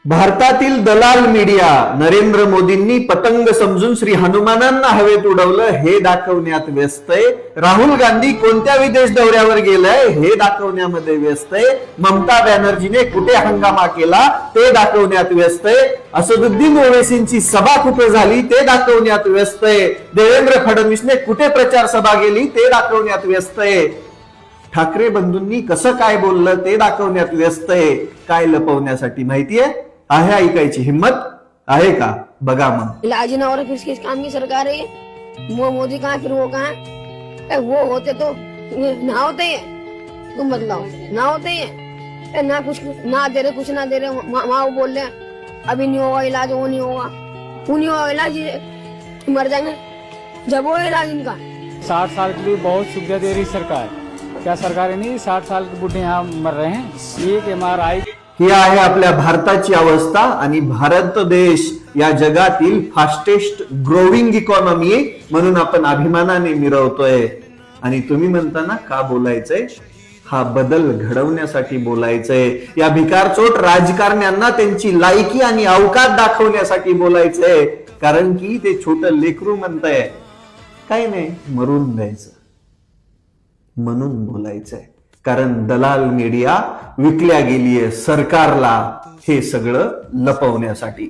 भारतातील दलाल मीडिया नरेंद्र मोदींनी पतंग समजून श्री हनुमानांना हवेत उडवलं हे दाखवण्यात व्यस्त आहे। राहुल गांधी कोणत्या विदेश दौऱ्यावर गेलाय हे दाखवण्यामध्ये व्यस्त आहे। ममता बॅनर्जीने कुठे हंगामा केला ते दाखवण्यात व्यस्त आहे। असदुद्दीन ओवैसींची सभा कुठे झाली ते दाखवण्यात व्यस्त आहे। देवेंद्र फडणवीसने कुठे प्रचार सभा केली ते दाखवण्यात व्यस्त आहे। ठाकरे बंधूंनी कसं काय बोललं ते दाखवण्यात व्यस्त आहे। काय लपवण्यासाठी माहितीये? आहे ऐकायची हिम्मत आहे का? बघा मग। इलाज ना और किस काम की सरकार है? वो मोदी कहाँ फिर वो कहाँ? वो होते तो ना होते हैं, तुम बदलाओ ना होते हैं, ना कुछ ना दे रहे, कुछ ना दे रहे। वहाँ वो बोल रहे अभी नहीं होगा इलाज, वो नहीं होगा, वो नहीं होगा इलाज, मर जाएंगे जब वो इलाज इनका। 60 साल के लिए बहुत सुविधा दे रही सरकार। क्या सरकार नहीं 60 साल के बूढ़े यहाँ मर रहे हैं? एक MRI ही आहे आपल्या भारताची अवस्था। आणि भारत देश या जगातील फास्टेस्ट ग्रोविंग इकॉनॉमी म्हणून आपण अभिमानाने मिरवतोय। आणि तुम्ही म्हणता ना का बोलायचंय? हा बदल घडवण्यासाठी बोलायचंय। या भिकारचोट राजकारण्यांना त्यांची लायकी आणि अवकात दाखवण्यासाठी बोलायचंय। कारण की ते छोटं लेकरू म्हणतंय काय नाही मरून द्यायचं म्हणून बोलायचंय। कारण दलाल मीडिया विकल्या गेलीये सरकारला हे सगळं लपवण्यासाठी।